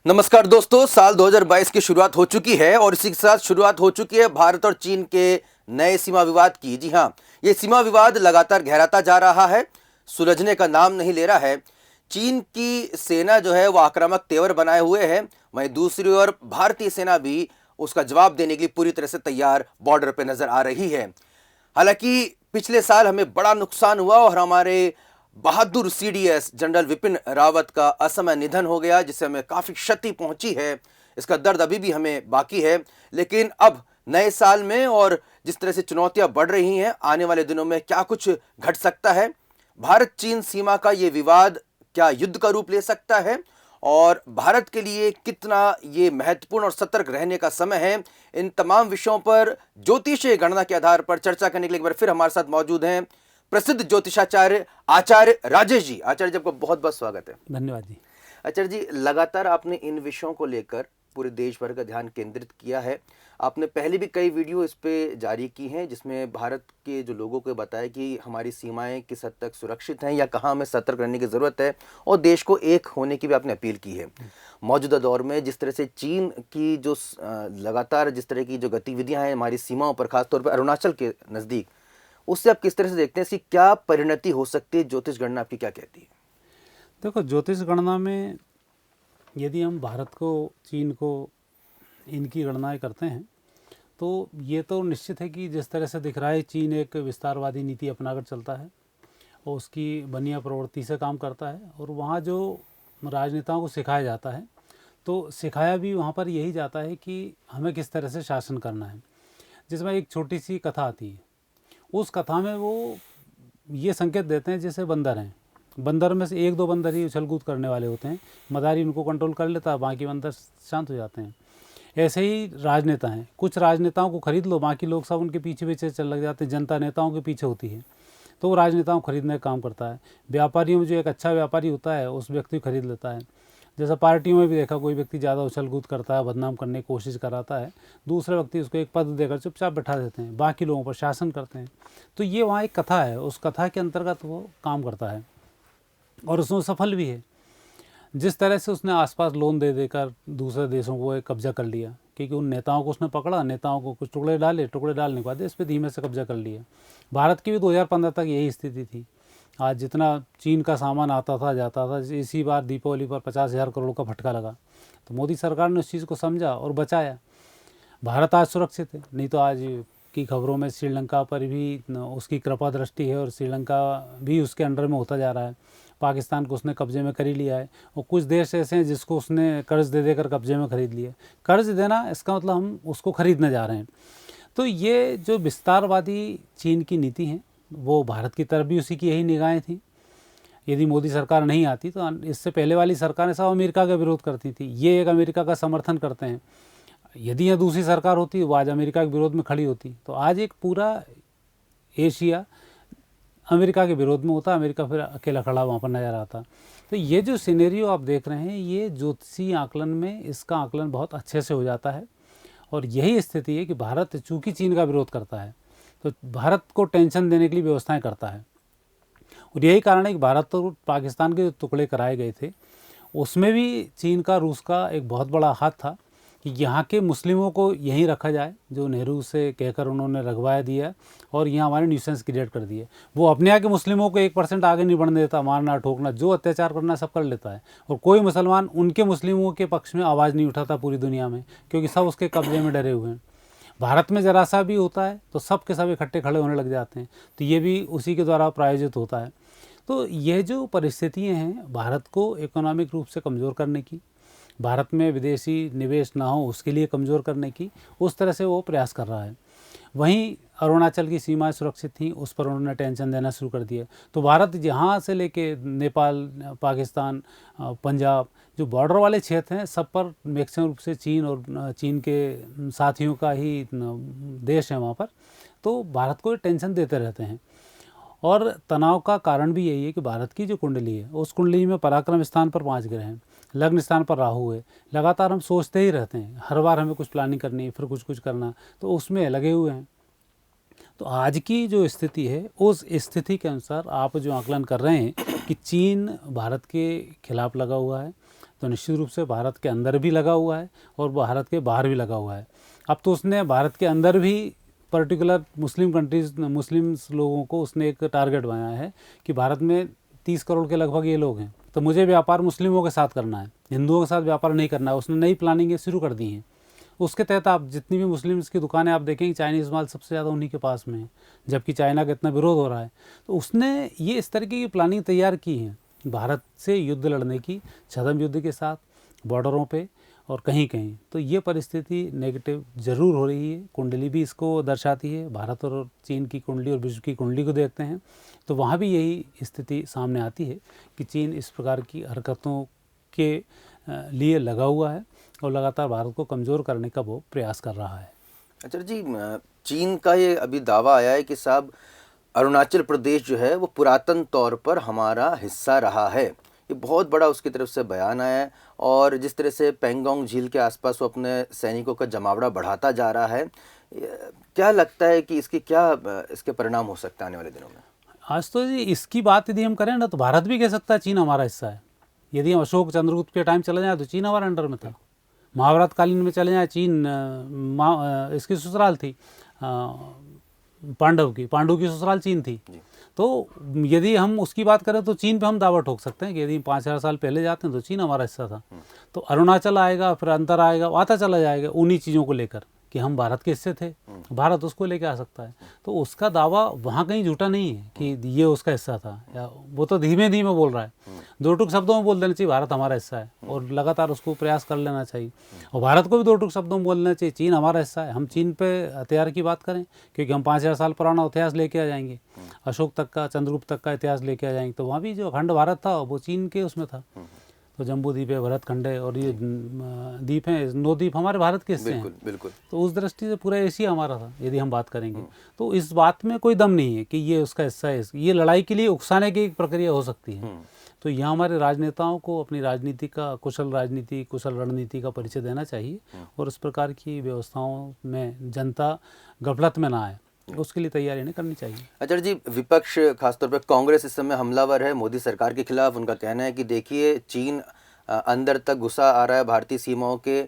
नमस्कार दोस्तों, साल 2022 की शुरुआत हो चुकी है और इसी के साथ शुरुआत हो चुकी है भारत और चीन के नए सीमा विवाद की। जी हां, ये सीमा विवाद लगातार गहराता जा रहा है, सुलझने का नाम नहीं ले रहा है। चीन की सेना जो है वो आक्रामक तेवर बनाए हुए है, वहीं दूसरी ओर भारतीय सेना भी उसका जवाब देने के लिए पूरी तरह से तैयार बॉर्डर पर नजर आ रही है। हालांकि पिछले साल हमें बड़ा नुकसान हुआ और हमारे बहादुर सीडीएस जनरल विपिन रावत का असमय निधन हो गया, जिससे हमें काफी क्षति पहुंची है। इसका दर्द अभी भी हमें बाकी है, लेकिन अब नए साल में और जिस तरह से चुनौतियां बढ़ रही हैं, आने वाले दिनों में क्या कुछ घट सकता है। भारत चीन सीमा का यह विवाद क्या युद्ध का रूप ले सकता है और भारत के लिए कितना ये महत्वपूर्ण और सतर्क रहने का समय है। इन तमाम विषयों पर ज्योतिषीय गणना के आधार पर चर्चा करने के लिए एक बार फिर हमारे साथ मौजूद हैं प्रसिद्ध ज्योतिषाचार्य आचार्य राजेश जी। आचार्य जी, आपका बहुत बहुत स्वागत है। धन्यवाद जी। आचार्य जी, लगातार आपने इन विषयों को लेकर पूरे देश भर का ध्यान केंद्रित किया है। आपने पहले भी कई वीडियो इस पे जारी की हैं, जिसमें भारत के जो लोगों को बताया कि हमारी सीमाएं किस हद तक सुरक्षित हैं या कहाँ हमें सतर्क रहने की ज़रूरत है, और देश को एक होने की भी आपने अपील की है। मौजूदा दौर में जिस तरह से चीन की जो लगातार जिस तरह की जो गतिविधियाँ हैं हमारी सीमाओं पर, खासतौर पर अरुणाचल के नज़दीक, उससे आप किस तरह से देखते हैं, इसकी क्या परिणति हो सकती है? ज्योतिष गणना आपकी क्या कहती है? देखो, ज्योतिष गणना में यदि हम भारत को, चीन को, इनकी गणनाएं करते हैं तो ये तो निश्चित है कि जिस तरह से दिख रहा है, चीन एक विस्तारवादी नीति अपनाकर चलता है और उसकी बनिया प्रवृत्ति से काम करता है, और वहाँ जो राजनेताओं को सिखाया जाता है तो सिखाया भी वहाँ पर यही जाता है कि हमें किस तरह से शासन करना है। जिसमें एक छोटी सी कथा आती है, उस कथा में वो ये संकेत देते हैं जैसे बंदर हैं, बंदर में से एक दो बंदर ही उछल कूद करने वाले होते हैं, मदारी उनको कंट्रोल कर लेता है, बाकी बंदर शांत हो जाते हैं। ऐसे ही राजनेता हैं, कुछ राजनेताओं को खरीद लो, बाकी लोग सब उनके पीछे पीछे चल लग जाते हैं, जनता नेताओं के पीछे होती है, तो वो राजनेताओं को खरीदने का काम करता है। व्यापारियों में जो एक अच्छा व्यापारी होता है उस व्यक्ति को खरीद लेता है। जैसा पार्टियों में भी देखा, कोई व्यक्ति ज़्यादा उछल कूद करता है, बदनाम करने की कोशिश कराता है, दूसरे व्यक्ति उसको एक पद देकर चुपचाप बैठा देते हैं, बाकी लोगों पर शासन करते हैं। तो ये वहाँ एक कथा है, उस कथा के अंतर्गत वो काम करता है और उसमें सफल भी है। जिस तरह से उसने आसपास लोन दे देकर दूसरे देशों को एक कब्जा कर लिया, क्योंकि उन नेताओं को उसने पकड़ा, नेताओं को कुछ टुकड़े डाले, टुकड़े डालने के बाद इस पर धीमे से कब्जा कर लिया। भारत की भी 2015 तक यही स्थिति थी। आज जितना चीन का सामान आता था जाता था, इसी बार दीपावली पर 50,000 करोड़ का फटका लगा, तो मोदी सरकार ने उस चीज़ को समझा और बचाया। भारत आज सुरक्षित है, नहीं तो आज की खबरों में श्रीलंका पर भी उसकी कृपा दृष्टि है और श्रीलंका भी उसके अंडर में होता जा रहा है। पाकिस्तान को उसने कब्जे में कर ही लिया है, और कुछ देश ऐसे हैं जिसको उसने कर्ज दे देकर कब्जे में खरीद लिया। कर्ज देना, इसका मतलब हम उसको खरीदने जा रहे हैं। तो ये जो विस्तारवादी चीन की नीति है, वो भारत की तरफ भी उसी की यही निगाहें थी। यदि मोदी सरकार नहीं आती तो इससे पहले वाली सरकारें सब अमेरिका का विरोध करती थी, ये एक अमेरिका का समर्थन करते हैं। यदि यह दूसरी सरकार होती वो आज अमेरिका के विरोध में खड़ी होती। तो आज एक पूरा एशिया अमेरिका के विरोध में होता, अमेरिका फिर अकेला खड़ा वहाँ पर नज़र आता। तो ये जो सिनेरियो आप देख रहे हैं, ये ज्योतिषीय आकलन में इसका आकलन बहुत अच्छे से हो जाता है। और यही स्थिति है कि भारत चूँकि चीन का विरोध करता है तो भारत को टेंशन देने के लिए व्यवस्थाएं करता है, और यही कारण है कि भारत और पाकिस्तान के जो टुकड़े कराए गए थे उसमें भी चीन का, रूस का एक बहुत बड़ा हाथ था कि यहाँ के मुस्लिमों को यहीं रखा जाए, जो नेहरू से कहकर उन्होंने रखवाया दिया और यहाँ हमारे न्यूसेंस क्रिएट कर दिए। वो अपने यहाँ के मुस्लिमों को 1% आगे नहीं बढ़ने देता, मारना ठोकना, जो अत्याचार करना सब कर लेता है, और कोई मुसलमान उनके मुस्लिमों के पक्ष में आवाज़ नहीं उठाता पूरी दुनिया में, क्योंकि सब उसके कब्जे में डरे हुए हैं। भारत में ज़रा सा भी होता है तो सब के सब इकट्ठे खड़े होने लग जाते हैं, तो ये भी उसी के द्वारा प्रायोजित होता है। तो ये जो परिस्थितियाँ हैं भारत को इकोनॉमिक रूप से कमज़ोर करने की, भारत में विदेशी निवेश ना हो उसके लिए कमज़ोर करने की, उस तरह से वो प्रयास कर रहा है। वहीं अरुणाचल की सीमाएं सुरक्षित थीं, उस पर उन्होंने टेंशन देना शुरू कर दिया। तो भारत यहाँ से लेके नेपाल, पाकिस्तान, पंजाब, जो बॉर्डर वाले क्षेत्र हैं, सब पर मैक्सिमम रूप से चीन और चीन के साथियों का ही देश है वहाँ पर, तो भारत को टेंशन देते रहते हैं। और तनाव का कारण भी यही है कि भारत की जो कुंडली है, उस कुंडली में पराक्रम स्थान पर 5 ग्रह हैं, लग्न स्थान पर राहु है। लगातार हम सोचते ही रहते हैं, हर बार हमें कुछ प्लानिंग करनी है, फिर कुछ करना, तो उसमें लगे हुए हैं। तो आज की जो स्थिति है उस स्थिति के अनुसार आप जो आकलन कर रहे हैं कि चीन भारत के खिलाफ लगा हुआ है, तो निश्चित रूप से भारत के अंदर भी लगा हुआ है और भारत के बाहर भी लगा हुआ है। अब तो उसने भारत के अंदर भी पर्टिकुलर मुस्लिम कंट्रीज, मुस्लिम्स लोगों को उसने एक टारगेट बनाया है कि भारत में 30 करोड़ के लगभग ये लोग हैं, तो मुझे व्यापार मुस्लिमों के साथ करना है, हिंदुओं के साथ व्यापार नहीं करना है। उसने नई प्लानिंग शुरू कर दी है। उसके तहत आप जितनी भी मुस्लिम्स की दुकानें आप देखेंगे, चाइनीज़ माल सबसे ज़्यादा उन्हीं के पास में है, जबकि चाइना का इतना विरोध हो रहा है। तो उसने ये इस तरीके की प्लानिंग तैयार की है भारत से युद्ध लड़ने की, छद्म युद्ध के साथ बॉर्डरों पे और कहीं कहीं। तो ये परिस्थिति नेगेटिव ज़रूर हो रही है। कुंडली भी इसको दर्शाती है। भारत और चीन की कुंडली और विश्व की कुंडली को देखते हैं तो वहाँ भी यही स्थिति सामने आती है कि चीन इस प्रकार की हरकतों के लिए लगा हुआ है और लगातार भारत को कमज़ोर करने का वो प्रयास कर रहा है। अच्छा जी, चीन का ये अभी दावा आया है कि साहब अरुणाचल प्रदेश जो है वो पुरातन तौर पर हमारा हिस्सा रहा है। ये बहुत बड़ा उसकी तरफ से बयान आया है और जिस तरह से पेंगोंग झील के आसपास वो अपने सैनिकों का जमावड़ा बढ़ाता जा रहा है, क्या लगता है कि इसके परिणाम हो सकते हैं आने वाले दिनों में? आज तो जी इसकी बात यदि हम करें ना तो भारत भी कह सकता है चीन हमारा हिस्सा है। यदि हम अशोक चंद्रगुप्त के टाइम चले जाए तो चीन हमारे अंडर में था। महाभारत कालीन में चले जाए, चीन इसकी ससुराल थी, पांडु की ससुराल चीन थी। तो यदि हम उसकी बात करें तो चीन पे हम दावा ठोक सकते हैं कि यदि 5,000 साल पहले जाते हैं तो चीन हमारा हिस्सा था। तो अरुणाचल आएगा, फिर अंतर आएगा, आता चला जाएगा उन्हीं चीज़ों को लेकर कि हम भारत के हिस्से थे, भारत उसको लेके आ सकता है। तो उसका दावा वहाँ कहीं झूठा नहीं है कि ये उसका हिस्सा था, या वो तो धीमे धीमे बोल रहा है। दो टुक शब्दों में बोल देना चाहिए भारत हमारा हिस्सा है और लगातार उसको प्रयास कर लेना चाहिए। और भारत को भी दो टुक शब्दों में बोलना चाहिए चीन हमारा हिस्सा है। हम चीन पे हथियार की बात करें क्योंकि हम 5,000 साल पुराना इतिहास लेके आ जाएंगे, अशोक तक का, चंद्रगुप्त तक का इतिहास लेके आ जाएंगे, तो वहाँ भी जो अखंड भारत था वो चीन के उसमें था। तो जम्बू द्वीप है, भरत खंड है और ये द्वीप हैं, 9 द्वीप हमारे भारत के हिस्से हैं। बिल्कुल। तो उस दृष्टि से पूरा एशिया हमारा था यदि हम बात करेंगे। तो इस बात में कोई दम नहीं है कि ये उसका हिस्सा है। ये लड़ाई के लिए उकसाने की एक प्रक्रिया हो सकती है। तो यहाँ हमारे राजनेताओं को अपनी राजनीति का, कुशल रणनीति का परिचय देना चाहिए और इस प्रकार की व्यवस्थाओं में जनता गफलत में ना आए, उसके लिए तैयारी नहीं करनी चाहिए। अच्छा जी, विपक्ष खासतौर पर कांग्रेस इस समय हमलावर है मोदी सरकार के खिलाफ। उनका कहना है कि देखिए चीन अंदर तक घुसा आ रहा है भारतीय सीमाओं के,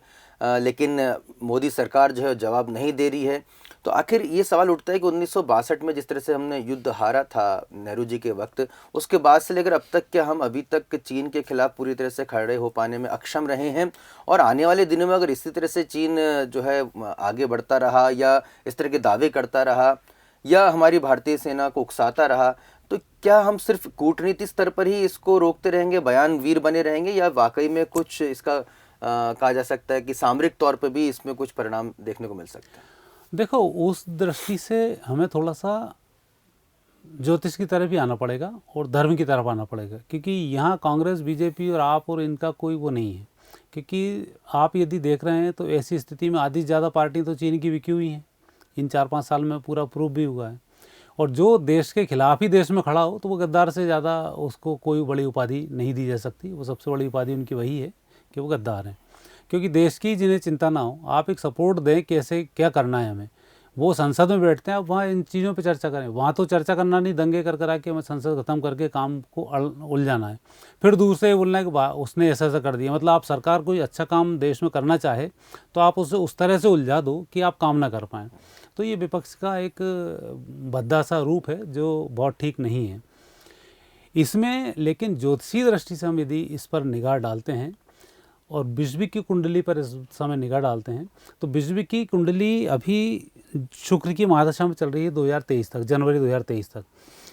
लेकिन मोदी सरकार जो है जवाब नहीं दे रही है। तो आखिर ये सवाल उठता है कि 1962 में जिस तरह से हमने युद्ध हारा था नेहरू जी के वक्त, उसके बाद से लेकर अब तक क्या हम अभी तक चीन के खिलाफ पूरी तरह से खड़े हो पाने में अक्षम रहे हैं? और आने वाले दिनों में अगर इसी तरह से चीन जो है आगे बढ़ता रहा या इस तरह के दावे करता रहा या हमारी भारतीय सेना को उकसाता रहा, तो क्या हम सिर्फ कूटनीति स्तर पर ही इसको रोकते रहेंगे, बयानवीर बने रहेंगे, या वाकई में कुछ इसका कहा जा सकता है कि सामरिक तौर पर भी इसमें कुछ परिणाम देखने को मिल सकता है? देखो, उस दृष्टि से हमें थोड़ा सा ज्योतिष की तरफ भी आना पड़ेगा और धर्म की तरफ आना पड़ेगा, क्योंकि यहाँ कांग्रेस, बीजेपी और आप और इनका कोई वो नहीं है। क्योंकि आप यदि देख रहे हैं तो ऐसी स्थिति में आधी से ज़्यादा पार्टी तो चीन की बिकी हुई हैं। इन 4-5 साल में पूरा प्रूफ भी हुआ है। और जो देश के खिलाफ ही देश में खड़ा हो तो वो गद्दार से ज़्यादा उसको कोई बड़ी उपाधि नहीं दी जा सकती। वो सबसे बड़ी उपाधि उनकी वही है कि वो गद्दार हैं। क्योंकि देश की जिन्हें चिंता ना हो, आप एक सपोर्ट दें कैसे क्या करना है हमें, वो संसद में बैठते हैं, आप वहाँ इन चीज़ों पे चर्चा करें। वहाँ तो चर्चा करना नहीं, दंगे कर करा के हमें संसद ख़त्म करके काम को उलझाना है। फिर दूसरे बोलना है कि उसने ऐसा ऐसा कर दिया। मतलब आप सरकार कोई अच्छा काम देश में करना चाहे तो आप उसे उस तरह से उलझा दो कि आप काम ना कर पाएँ। तो ये विपक्ष का एक भद्दा सा रूप है जो बहुत ठीक नहीं है इसमें। लेकिन ज्योतिषीय दृष्टि से हम यदि इस पर निगाह डालते हैं और विश्व की कुंडली पर इस समय निगाह डालते हैं तो विश्व की कुंडली अभी शुक्र की महादशा में चल रही है 2023 तक, जनवरी 2023 तक।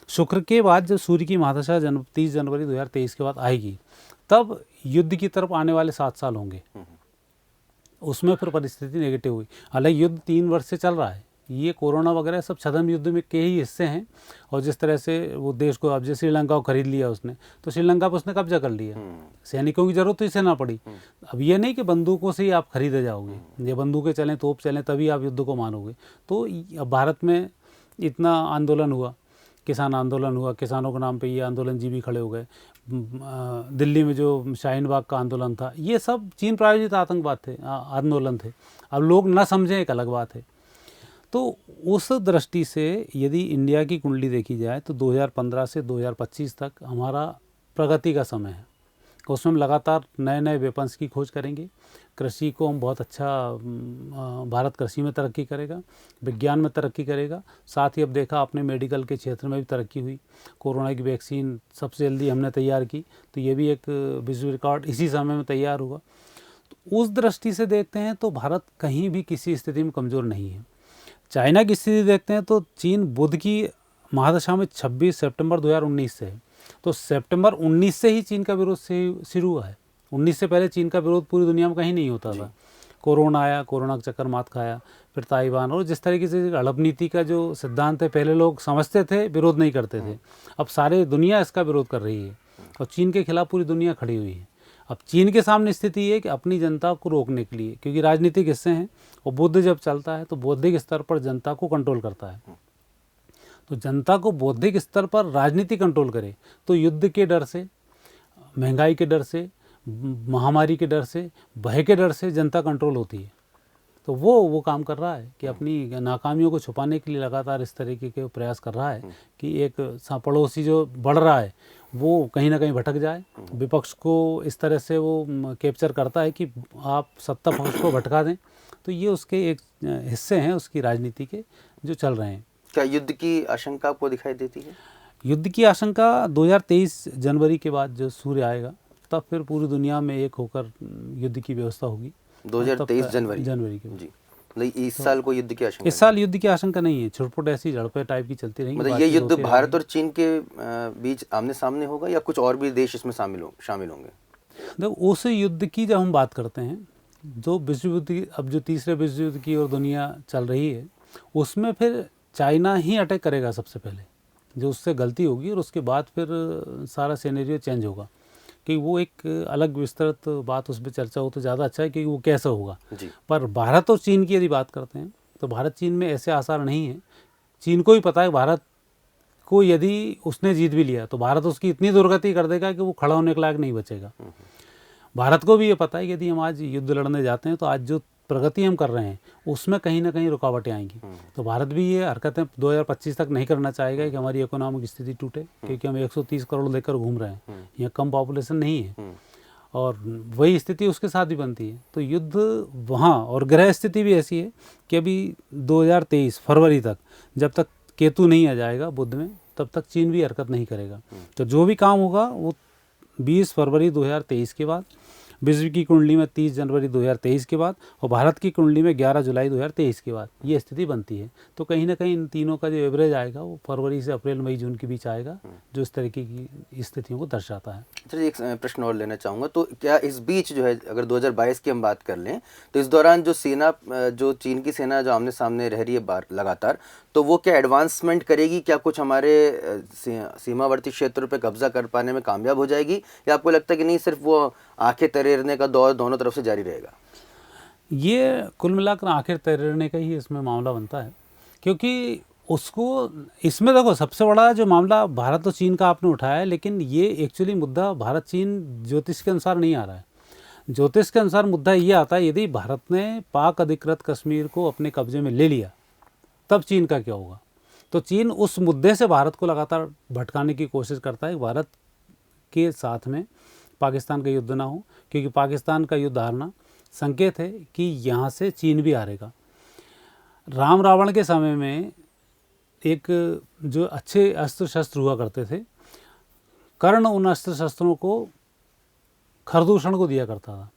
शुक्र के बाद जब सूर्य की महादशा 30 जनवरी 2023 के बाद आएगी, तब युद्ध की तरफ आने वाले 7 साल होंगे। उसमें फिर परिस्थिति नेगेटिव हुई। हालांकि युद्ध 3 वर्ष से चल रहा है, ये कोरोना वगैरह सब छद्म युद्ध में के ही हिस्से हैं। और जिस तरह से वो देश को, अब जैसे श्रीलंका को खरीद लिया उसने, तो श्रीलंका पर उसने कब्जा कर लिया, सैनिकों की जरूरत तो इसे ना पड़ी। अब ये नहीं कि बंदूकों से ही आप खरीदे जाओगे, ये बंदूकें चलें, तोप चलें, तभी आप युद्ध को मानोगे। तो अब भारत में इतना आंदोलन हुआ, किसान आंदोलन हुआ, किसानों के नाम पे ये आंदोलन जीवी खड़े हो गए। दिल्ली में जो शाहीन बाग का आंदोलन था, ये सब चीन प्रायोजित आतंकवाद थे, आंदोलन थे। अब लोग ना समझें एक अलग बात है। तो उस दृष्टि से यदि इंडिया की कुंडली देखी जाए तो 2015 से 2025 तक हमारा प्रगति का समय है। उसमें हम लगातार नए नए वेपन्स की खोज करेंगे। कृषि को हम बहुत अच्छा भारत कृषि में तरक्की करेगा, विज्ञान में तरक्की करेगा। साथ ही अब देखा आपने मेडिकल के क्षेत्र में भी तरक्की हुई। कोरोना की वैक्सीन सबसे जल्दी हमने तैयार की, तो ये भी एक विश्व रिकॉर्ड इसी समय में तैयार हुआ। तो उस दृष्टि से देखते हैं तो भारत कहीं भी किसी स्थिति में कमज़ोर नहीं है। चाइना की स्थिति देखते हैं तो चीन बुध की महादशा में 26 सितंबर 2019 से है। तो सितंबर 19 से ही चीन का विरोध से शुरू हुआ है। 19 से पहले चीन का विरोध पूरी दुनिया में कहीं नहीं होता था। कोरोना आया, कोरोना का चक्कर मात खाया, फिर ताइवान, और जिस तरीके से अड़ब नीति का जो सिद्धांत है पहले लोग समझते थे, विरोध नहीं करते थे। अब सारे दुनिया इसका विरोध कर रही है और चीन के खिलाफ पूरी दुनिया खड़ी हुई है। अब चीन के सामने स्थिति ये है कि अपनी जनता को रोकने के लिए, क्योंकि राजनीतिक हिस्से हैं और बुद्ध जब चलता है तो बौद्धिक स्तर पर जनता को कंट्रोल करता है। तो जनता को बौद्धिक स्तर पर राजनीति कंट्रोल करे तो युद्ध के डर से, महंगाई के डर से, महामारी के डर से, भय के डर से जनता कंट्रोल होती है। तो वो काम कर रहा है कि अपनी नाकामियों को छुपाने के लिए लगातार इस तरीके के प्रयास कर रहा है कि एक पड़ोसी जो बढ़ रहा है वो कहीं ना कहीं भटक जाए। विपक्ष को इस तरह से वो कैप्चर करता है कि आप सत्ता पक्ष को भटका दें। तो ये उसके एक हिस्से हैं उसकी राजनीति के जो चल रहे हैं। क्या युद्ध की आशंका आपको दिखाई देती है? युद्ध की आशंका 2023 जनवरी के बाद जो सूर्य आएगा तब फिर पूरी दुनिया में एक होकर युद्ध की व्यवस्था होगी। 2023 जनवरी के जी। मतलब इस साल कोई युद्ध की आशंका? इस साल युद्ध की आशंका नहीं है। छुटपुट ऐसी झड़पें टाइप की चलती रहेंगी। मतलब ये युद्ध भारत और चीन के बीच आमने सामने होगा या कुछ और भी देश इसमें शामिल होंगे? देखो, उस युद्ध की जब हम बात करते हैं, जो विश्व युद्ध की, अब जो तीसरे विश्व युद्ध की ओर दुनिया चल रही है, उसमें फिर चाइना ही अटैक करेगा सबसे पहले। जो उससे गलती होगी और उसके बाद फिर सारा सिनेरियो चेंज होगा। कि वो एक अलग विस्तृत बात उस पर चर्चा हो तो ज़्यादा अच्छा है कि वो कैसा होगा जी। पर भारत और चीन की यदि बात करते हैं तो भारत चीन में ऐसे आसार नहीं है। चीन को ही पता है भारत को यदि उसने जीत भी लिया तो भारत उसकी इतनी दुर्गति कर देगा कि वो खड़ा होने के लायक नहीं बचेगा। भारत को भी ये पता है कि यदि हम आज युद्ध लड़ने जाते हैं तो आज जो प्रगति हम कर रहे हैं उसमें कहीं ना कहीं रुकावटें आएंगी। तो भारत भी ये हरकतें 2025 तक नहीं करना चाहेगा कि हमारी इकोनॉमिक स्थिति टूटे, क्योंकि हम 130 करोड़ लेकर घूम रहे हैं। यहाँ कम पॉपुलेशन नहीं है और वही स्थिति उसके साथ भी बनती है। तो युद्ध वहाँ, और ग्रह स्थिति भी ऐसी है कि अभी 2023 फरवरी तक जब तक केतु नहीं आ जाएगा बुध में तब तक चीन भी हरकत नहीं करेगा। तो जो भी काम होगा वो 20 फरवरी 2023 के बाद, विश्व की कुंडली में 30 जनवरी 2023 के बाद और भारत की कुंडली में 11 जुलाई 2023 के बाद ये स्थिति बनती है। तो कहीं ना कहीं इन तीनों का जो एवरेज आएगा वो फरवरी से अप्रैल मई जून के बीच आएगा, जो इस तरीके की स्थितियों को दर्शाता है। चलिए एक प्रश्न और लेना चाहूँगा। तो क्या इस बीच जो है, अगर 2022 की हम बात कर लें तो इस दौरान जो सेना, जो चीन की सेना जो आमने सामने रह रही है लगातार, तो वो क्या एडवांसमेंट करेगी? क्या कुछ हमारे सीमावर्ती क्षेत्रों पे कब्जा कर पाने में कामयाब हो जाएगी, या आपको लगता है कि नहीं सिर्फ वो आंखें तरेरने का दौर दोनों तरफ से जारी रहेगा? ये कुल मिलाकर आखिर तैरने का ही इसमें मामला बनता है, क्योंकि उसको इसमें देखो सबसे बड़ा जो मामला भारत और चीन का आपने उठाया है, लेकिन ये एक्चुअली मुद्दा भारत चीन ज्योतिष के अनुसार नहीं आ रहा है। ज्योतिष के अनुसार मुद्दा ये आता है यदि भारत ने पाक अधिकृत कश्मीर को अपने कब्जे में ले लिया तब चीन का क्या होगा। तो चीन उस मुद्दे से भारत को लगातार भटकाने की कोशिश करता है। भारत के साथ में पाकिस्तान का युद्ध ना हो, क्योंकि पाकिस्तान का युद्ध हारना संकेत है कि यहाँ से चीन भी हारेगा। राम रावण के समय में एक जो अच्छे अस्त्र शस्त्र हुआ करते थे, कर्ण उन अस्त्र शस्त्रों को खरदूषण को दिया करता था।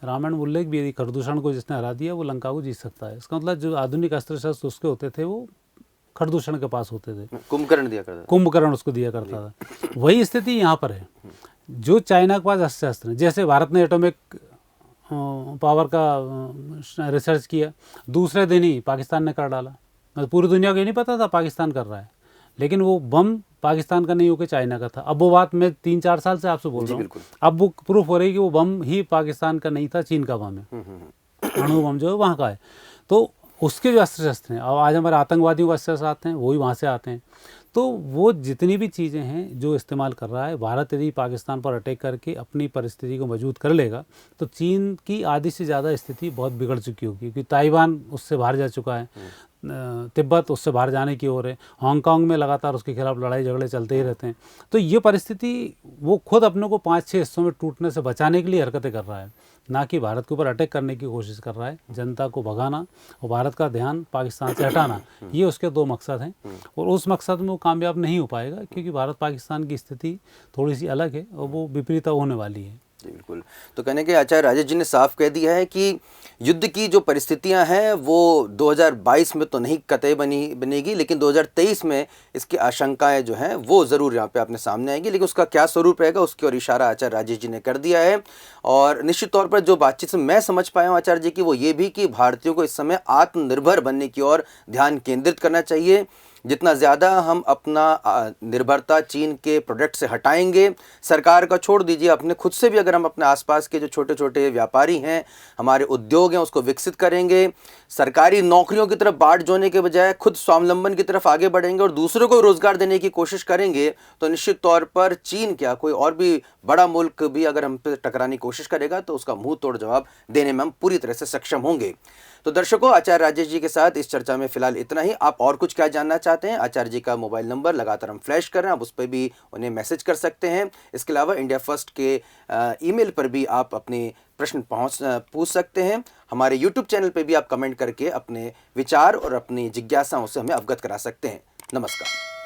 रामायण में उल्लेख भी यदि खरदूषण को जिसने हरा दिया वो लंका को जीत सकता है। इसका मतलब जो आधुनिक अस्त्र शस्त्र उसके होते थे वो खरदूषण के पास होते थे। कुंभकर्ण दिया करता था। कुंभकर्ण उसको दिया करता था। वही स्थिति यहाँ पर है। जो चाइना के पास अस्त्र शस्त्र, जैसे भारत ने एटॉमिक पावर का रिसर्च किया, दूसरे दिन ही पाकिस्तान ने कर डाला। पूरी दुनिया को ये नहीं पता था पाकिस्तान कर रहा है, लेकिन वो बम पाकिस्तान का नहीं होकर चाइना का था। अब वो बात मैं 3-4 साल से आपसे बोल रहा हूँ, अब वो प्रूफ हो रही है कि वो बम ही पाकिस्तान का नहीं था, चीन का बम है। अणु बम जो है वहाँ का है। तो उसके जो अस्त्र शस्त्र हैं, और आज हमारे आतंकवादियों का अस्त्र शस्त्र आते हैं वो ही वहाँ से आते हैं। तो वो जितनी भी चीज़ें हैं जो इस्तेमाल कर रहा है, भारत यदि पाकिस्तान पर अटैक करके अपनी परिस्थिति को मजबूत कर लेगा तो चीन की आधी से ज़्यादा स्थिति बहुत बिगड़ चुकी होगी, क्योंकि ताइवान उससे बाहर जा चुका है। तिब्बत उससे बाहर जाने की ओर है, हांगकांग में लगातार उसके खिलाफ लड़ाई झगड़े चलते ही रहते हैं। तो ये परिस्थिति वो खुद अपने को 5-6 हिस्सों में टूटने से बचाने के लिए हरकतें कर रहा है, ना कि भारत के ऊपर अटैक करने की कोशिश कर रहा है। जनता को भगाना और भारत का ध्यान पाकिस्तान से हटाना, ये उसके 2 मकसद हैं, और उस मकसद में वो कामयाब नहीं हो पाएगा, क्योंकि भारत पाकिस्तान की स्थिति थोड़ी सी अलग है और वो विपरीता होने वाली है। जी बिल्कुल। तो कहने के आचार्य राजेश जी ने साफ कह दिया है कि युद्ध की जो परिस्थितियां हैं वो 2022 में तो नहीं कतई बनेगी, लेकिन 2023 में इसकी आशंकाएं जो हैं वो ज़रूर यहाँ पे अपने सामने आएंगी, लेकिन उसका क्या स्वरूप रहेगा उसकी ओर इशारा आचार्य राजेश जी ने कर दिया है। और निश्चित तौर पर जो बातचीत से मैं समझ पाया हूँ आचार्य जी की, वो ये भी कि भारतीयों को इस समय आत्मनिर्भर बनने की ओर ध्यान केंद्रित करना चाहिए। जितना ज़्यादा हम अपना निर्भरता चीन के प्रोडक्ट से हटाएंगे, सरकार का छोड़ दीजिए, अपने खुद से भी अगर हम अपने आसपास के जो छोटे छोटे व्यापारी हैं, हमारे उद्योग हैं, उसको विकसित करेंगे, सरकारी नौकरियों की तरफ बाट जोड़ने के बजाय खुद स्वावलंबन की तरफ आगे बढ़ेंगे और दूसरों को रोजगार देने की कोशिश करेंगे, तो निश्चित तौर पर चीन क्या कोई और भी बड़ा मुल्क भी अगर हम पे टकराने की कोशिश करेगा तो उसका मुंह तोड़ जवाब देने में हम पूरी तरह से सक्षम होंगे। तो दर्शकों, आचार्य राजेश जी के साथ इस चर्चा में फिलहाल इतना ही। आप और कुछ क्या जानना चाहते हैं, आचार्य जी का मोबाइल नंबर लगातार हम फ्लैश कर रहे हैं, आप उस पर भी उन्हें मैसेज कर सकते हैं। इसके अलावा इंडिया फर्स्ट के ईमेल पर भी आप अपने प्रश्न पूछ सकते हैं। हमारे यूट्यूब चैनल पर भी आप कमेंट करके अपने विचार और अपनी जिज्ञासाओं से हमें अवगत करा सकते हैं। नमस्कार।